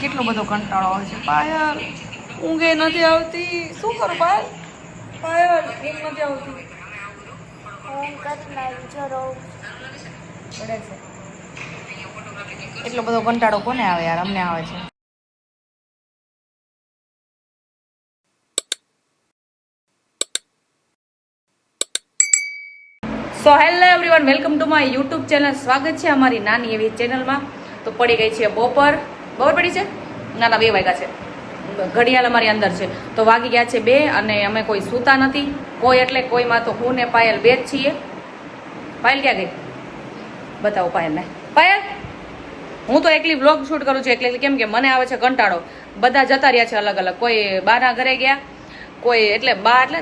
કેટલો બધો કંટાળો આવે છે. પાયલ ઊંઘે નથી આવતી, શું કરું પાયલ? પાયલ ઊંઘ નથી આવતી. પડે છે. એટલો બધો કંટાળો કોને આવે યાર? અમને આવે છે. So hello everyone, welcome to my YouTube channel. સ્વાગત છે અમારી નાની એવી ચેનલમાં. તો પડી ગઈ છે બપોર પડી છે, ના 2 વાગ્યા છે. ઘડિયાળ અમારી અંદર છે તો વાગી ગયા છે 2 અને અમે કોઈ સૂતા નથી. કોઈ એટલે કોઈમાં તો હું ને પાયલ 2 જ છીએ. પાયલ ક્યાં ગઈ? બતાવો પાયલને. પાયલ, હું તો એકલી વ્લોગ શૂટ કરું છું એકલી, કેમ કે મને આવે છે કંટાળો. બધા જતા રહ્યા છે અલગ અલગ. કોઈ બાના ઘરે ગયા, કોઈ એટલે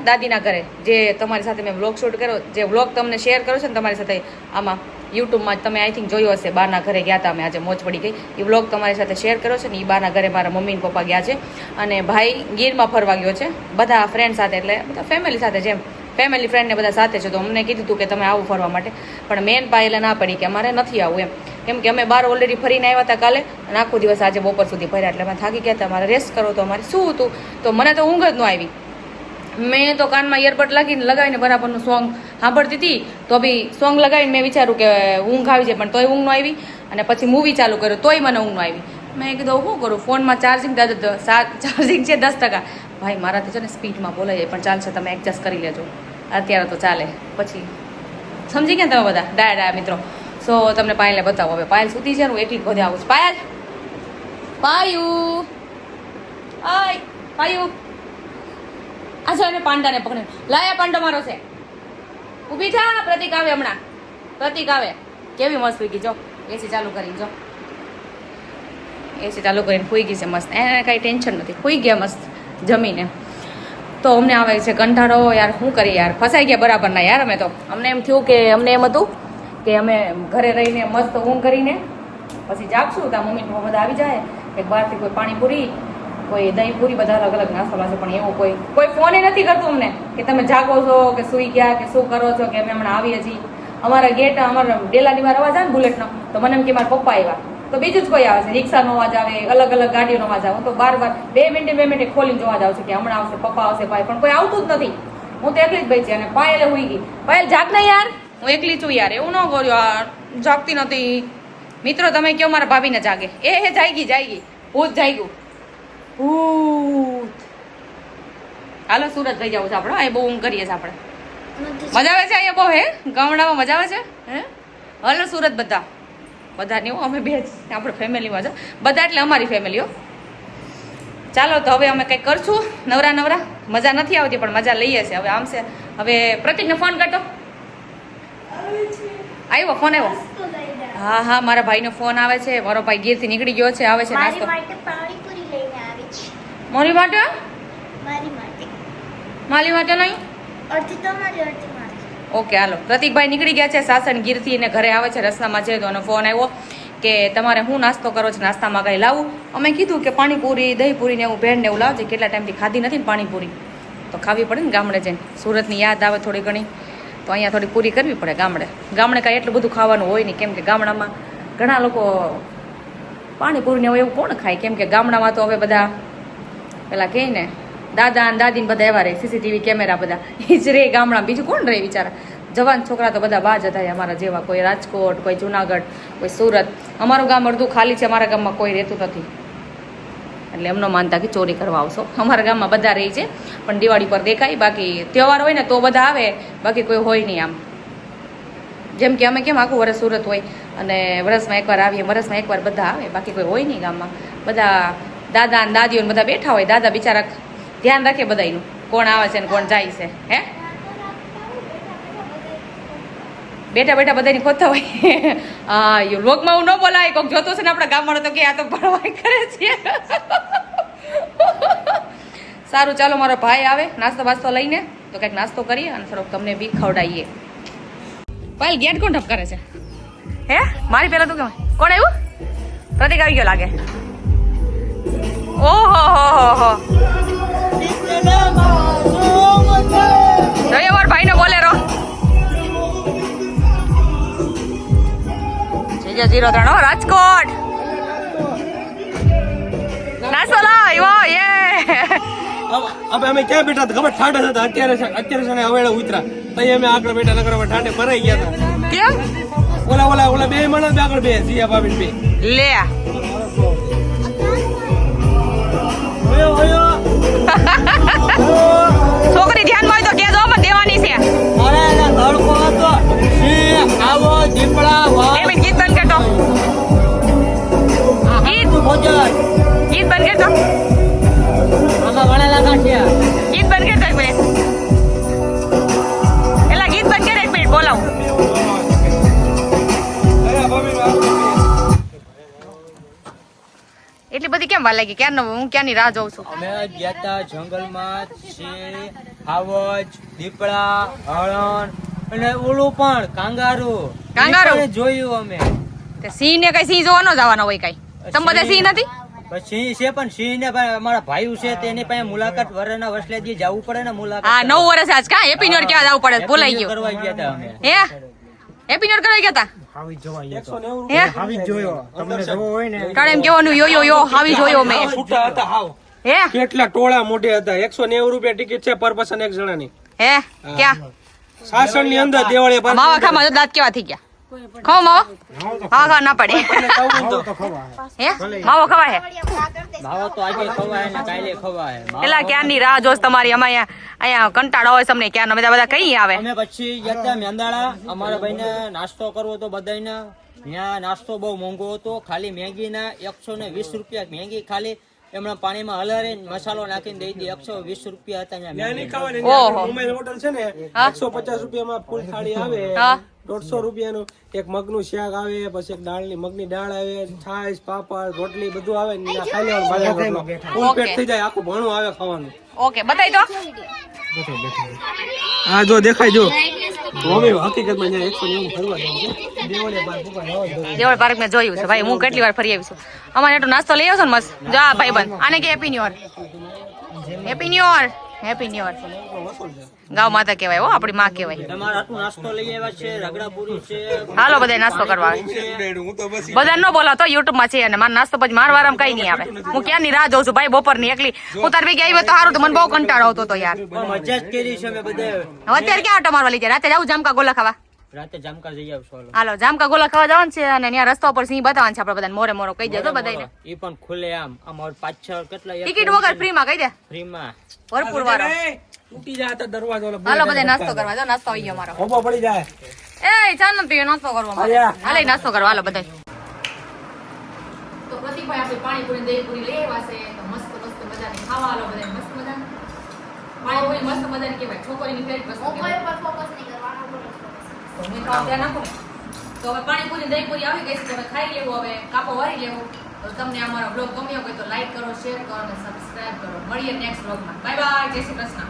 દાદીના ઘરે. જે તમારી સાથે મેં વ્લોગ શૂટ કર્યો, જે વ્લોગ તમને શેર કર્યો છે ને તમારી સાથે આમાં યુટ્યુબમાં તમે આઈ થિંક જોયો હશે. બાના ઘરે ગયા હતા અમે, આજે મોજ પડી ગઈ. એ વ્લોગ તમારી સાથે શેર કર્યો છે ને. એ બાના ઘરે મારા મમ્મી ને પપ્પા ગયા છે અને ભાઈ ગીરમાં ફરવા ગયો છે બધા ફ્રેન્ડ સાથે, એટલે બધા ફેમિલી સાથે, જેમ ફેમિલી ફ્રેન્ડને બધા સાથે છે. તો અમને કીધું હતું કે તમે આવું ફરવા માટે, પણ મેન પાયલે ના પડી કે અમારે નથી આવવું એમ, કેમ કે અમે બહાર ઓલરેડી ફરીને આવ્યા હતા કાલે અને આખો દિવસ આજે બપોર સુધી ફર્યા, એટલે અમે થાકી ગયા હતા. અમારે રેસ્ટ કરો તો અમારે શું હતું, તો મને તો ઊંઘ જ ન આવી. મેં તો કાનમાં ઇયરબડ લગાવીને બરાબરનું સોંગ સાંભળતી હતી, તો બી સોંગ લગાવીને મેં વિચાર્યું કે ઊંઘ આવી જાય, પણ તોય ઊંઘ ન આવી. અને પછી મૂવી ચાલુ કર્યું તોય મને ઊંઘ ન આવી. મેં કીધું શું કરું, ફોનમાં ચાર્જિંગ છે 10%. ભાઈ મારાથી છે ને સ્પીડમાં બોલાઈ જાય, પણ ચાલશે, તમે એડજસ્ટ કરી લેજો. અત્યારે તો ચાલે, પછી સમજી ગયા તમે બધા ડાયા મિત્રો. સો તમને પાયલને બતાવો. હવે પાયલ સુધી છે ને, હું એકલી બધે આવું છું. પાયલ, પાયુ આ છે ને પાંડાને પકડે લાયા. પાંડો મારો છે, ઊભી થા. પ્રતિક આવે હમણાં, પ્રતિક આવે. કેવી મસ્ત સુઈ ગઈ જો, એસી ચાલુ કરીને જો, એસી ચાલુ કરીને સુઈ ગઈ છે મસ્ત. એને કાંઈ ટેન્શન નથી, સુઈ ગયા મસ્ત જમીને. તો અમને આવે છે કંટાળો યાર, શું કરીએ યાર, ફસાઈ ગયા બરાબર ના યાર. અમે તો અમને એમ થયું કે અમને એમ હતું કે અમે ઘરે રહીને મસ્ત ઊંઘ કરીને પછી જાગશું ત્યાં મમ્મી પપ્પા બધા આવી જાય, એક બહારથી કોઈ પાણીપુરી, કોઈ દહીં પૂરી, બધા અલગ અલગ નાસ્તો લાવશે. પણ એવું કોઈ ફોન નથી કરતું અમને કે તમે જાગો છો કે સુઈ ગયા કે શું કરો છો, કે અમે હમણાં આવીએ છીએ. અમારા ગેટ, અમારા ડેલાની વાર અવાજ આવે ને બુલેટનો, તો મને એમ કે મારા પપ્પા આવ્યા. તો બીજું જ કોઈ આવે છે, રિક્ષાનો અવાજ આવે, અલગ અલગ ગાડીનો અવાજ આવે. હું તો બાર 2 મિનિટે ખોલીને જોવા જાઉં છું કે હમણાં આવશે પપ્પા, આવશે ભાઈ, પણ કોઈ આવતું જ નથી. હું તો એકલી જ ભાઈ છે. અને પાયલે હુઈ ગઈ. પાયલ જાગ ને યાર, હું એકલી છું યાર, એવું ન કર્યો યાર, જાગતી નથી. મિત્રો તમે કહો મારા ભાભીને જાગે. જાગી ભૂત જાગ્યું, ભૂત. હાલો સુરત થઈ જવું છે આપણે. અહીં બહુ ઊંઘ કરીએ છીએ આપણે. મજા આવે છે અહીંયા બહુ? હે ગામડામાં મજા આવે છે? હે હાલો સુરત બધા નહીં, અમે 2 આપણે ફેમિલીમાં છે બધા, એટલે અમારી ફેમિલીઓ. ચાલો તો હવે અમે કંઈક કરશું નવરા. મજા નથી આવતી પણ મજા લઈએ છીએ હવે. આમ છે હવે. પ્રતિકને ફોન કરતો. આવ્યો ફોન? આવ્યો? હા મારા ભાઈનો ફોન આવે છે. મારો ભાઈ ગીરથી નીકળી ગયો છે, આવે છે નાસ્તો. મારી માટે નહીં, ઓકે હાલો. પ્રતિકભાઈ નીકળી ગયા છે સાસણ ગીરથી, ને ઘરે આવે છે. રસ્તામાં છે તો એનો ફોન આવ્યો કે તમારે શું નાસ્તો કરો છો, નાસ્તામાં કંઈ લાવું? અમે કીધું કે પાણીપુરી, દહીંપુરી ને એવું, ભેળ ને એવું લાવજે. કેટલા ટાઈમથી ખાધી નથી ને પાણીપુરી, તો ખાવી પડે ને ગામડે જઈને. સુરતની યાદ આવે થોડી ઘણી, તો અહીંયા થોડી પૂરી કરવી પડે. ગામડે કાંઈ એટલું બધું ખાવાનું હોય નહીં, કેમ કે ગામડામાં ઘણા લોકો પાણીપુરી ને એવું કોણ ખાય, કેમ કે ગામડામાં તો હવે બધા પેલા કહે ને દાદા અને દાદીને બધા એવા રહે, સીસીટીવી કેમેરા બધા એ જ રહે ગામડામાં. બીજું કોણ રહે બિચારા? જવાન છોકરા તો બધા બહાર જતા અમારા જેવા, કોઈ રાજકોટ, કોઈ જુનાગઢ, કોઈ સુરત. અમારું ગામ અડધું ખાલી છે, અમારા ગામમાં કોઈ રહેતું નથી. એટલે એમનો માનતા કે ચોરી કરવા આવશો. અમારા ગામમાં બધા રહે છે, પણ દિવાળી પર દેખાય. બાકી તહેવાર હોય ને તો બધા આવે, બાકી કોઈ હોય નહીં. આમ જેમ કે અમે કેમ આખું વર્ષ સુરત હોય અને વર્ષમાં એકવાર આવીએ, વર્ષમાં એકવાર બધા આવે, બાકી કોઈ હોય નહીં ગામમાં. બધા દાદા અને દાદીઓ બધા બેઠા હોય. દાદા બિચારા ધ્યાન રાખે બધાનું, કોણ આવે છે ને કોણ જાય છે. હે બેઠા બધાની ખોતા હોય. હા લોકમાં હું ન બોલાય, કોઈક જોતો છે ને આપણા ગામમાં તો કે આ તો ભણવાય કરે છે. સારું ચાલો, મારો ભાઈ આવે નાસ્તો બાસ્તો લઈને, તો કંઈક નાસ્તો કરીએ અને થોડોક તમને બી ખવડાવીએ. પાયલ ગેટ કોણ ઠપ કરે છે? હે મારી પહેલા તું કેમ? કોણ આવ્યું? પ્રતિક આવી ગયો લાગે. ઓહો જોઈએ મારા ભાઈનો બોલેરો. 03 રાજકોટ. હવે અમે ક્યાં બેઠા હતા ખબર? ઠાડે હતા. અત્યારે છે ને હવેળે ઉતરા તઈ અમે આગળ બેઠા નગર અમે ઠાડે ભરાઈ ગયા હતા. કેમ? ઓલા બે માણસ આગળ બે જીયા ભાભી બે લે છોકરી ધ્યાનમાં હોય તો કેજો મને દેવાની છે. અરે ધડકો હતો સિંહ આવો દીપડા વાહ એ ગીત બંધ કરતો. ગીત ભોજન ગીત બંધ કરતો. આમાં વણેલા ગાંઠિયા ગીત બંધ કરતો એક મિનિટ. એલા ગીત બંધ કર એક મિનિટ બોલાવું. એટલી બધી કેમ વાર લાગી? ક્યારનો હું ક્યાંની રાહ જોઉં છું. અમે ગયા તા જંગલમાં સિંહ હાવજ દીપડા હરણ અને ઓલું પણ કાંગારૂ કાંગારૂ? એ પણ જોયું અમે. તે સિંહ ને કઈ સિંહ જોવા ન જવાનો હોય કઈ? તમે બધા સિંહ નથી? સિંહ છે પણ સિંહ ને અમારા ભાઈ છે તેની પાસે મુલાકાત વરના વર્ષલે દી જવું પડે ને મુલાકાત. હા 9 વર્ષ આજ કા હેપી ન્યુ યર કેવા જવું પડે? ભૂલાઈ ગયું. કરવા ગયા તા અમે. હે હેપી ન્યુ યર કરવા ગયા તા? હે તારે એમ કેવાનું યો યો યો હાવી જોયો મેં. છૂટા હતા હાવ. હે કેટલા ટોળા મોઢે હતા. 190 રૂપિયા ટિકિટ છે પર પર્સન એક જણાની. હે ક્યાં? સાસણ ની અંદર દેવળે માવા ખામાં દાંત કેવા થઈ ગયા? ખાઓ માવા? હા ખા ના પડે. હે માવો ખવાય? માવો તો આજે ખવાય ને કાલે ખવાય. એલા ક્યારની રાહ જોશ તમારી. અમે અહીંયા કંટાળો હોય તમને ક્યાં બધા કઈ આવે. અમે પછી ગયા તા મેંદાળા અમારા ભાઈને નાસ્તો કરવો તો બધાને. ત્યાં નાસ્તો બહુ મોંઘો હતો. ખાલી મેગી ના 120 રૂપિયા મેગી ખાલી એમણે પાણીમાં હલારી મસાલો નાખીને દઈ દે. 120 રૂપિયા હતા ત્યાં. ઓહો. મુંબઈ હોટલ છે ને 150 રૂપિયામાં ફૂલ થાળી આવે. હા 150 રૂપિયાનું એક મગનું શાક આવે, પછી એક દાળની મગની દાળ આવે, છાશ પાપડ રોટલી બધું આવે ને ખાઈ લેવાનું. ફૂલ પેટ થઈ જાય. આખું ભણું આવે ખાવાનું. ઓકે બતાવી દો. હા જો દેખાય જો હવે હકીકતમાં અહીંયા 190 ફરવા જવું છે. દેવળ પાર્ક મેં જોયું છે ભાઈ. હું કેટલી વાર ફરી આવી છું. અમારે એટલો નાસ્તો લઈ આવશો ને મસ્ત. જા ભાઈ બંધ આને કે happy new year. Happy new year. Happy new year. ગાવ માતા કહેવાય હો, આપણી માં કહેવાય. તમારા હાટુ નાસ્તો લઈ આવ્યા છે. રગડા પૂરી છે. હાલો બધા નાસ્તો કરવા આવે. બધા ન બોલાતો યુટ્યુબ માં છે અને મારો નાસ્તો પછી માર વારામ કઈ નહીં આવે. હું ક્યાંની રાહ જોઉં છું ભાઈ બપોરની એકલી. હું તાર ભેગી આવી તો સારું તો મને બહુ કંટાળો આવતો હતો યાર. મજા જ કરી છે અમે બધા. અત્યારે ક્યાં આટો મારવા લઈ જાય? રાતે જાવું જામકા ગોલા ખાવા? રાતે જામકા જઈ આવશો. હાલો જામકા ગોલા ખાવા જવાનું છે અને ત્યાં રસ્તા ઉપર સિંહ બતાવવાનું છે આપણે બધાને. મોરે મોરો કહી દેજો બધાને. એ પણ ખુલે આમ અમાર પાછળ કેટલા ટિકિટ વગર ફ્રી માં કહી દે. ફ્રીમાં ભરપૂર વાળો. તૂટી જાય તો દરવાજો હાલો બધા નાસ્તો કરવા જાઓ. નાસ્તો આવી ગયો મારો. ખોબો પડી જાય. એ ચાલ ને પીએ નાસ્તો કરવા મારે. હાલે નાસ્તો કરવા હાલો બધા. તો પ્રતિકભાઈ આપણે પાણીપુરી દહીંપુરી લઈ આવ્યા છે તો મસ્ત મસ્ત મજાની ખાવા હાલો બધા. મસ્ત મજાની પાણીપુરી મસ્ત મજાની કહેવાય. છોકરીની ફેવરિટ વસ્તુ કહેવાય. તો મેં ખાવા ધ્યાન નાખું ને. તો હવે પાણીપુરી દહીંપુરી આવી ગઈ છે તો હવે ખાઈ લેવું. હવે કાપો વારી લેવું. તો તમને અમારો બ્લોગ ગમ્યો હોય તો લાઈક કરો, શેર કરો અને સબસ્ક્રાઇબ કરો. મળીએ નેક્સ્ટ બ્લોગમાં. Bye bye. જય શ્રી કૃષ્ણ.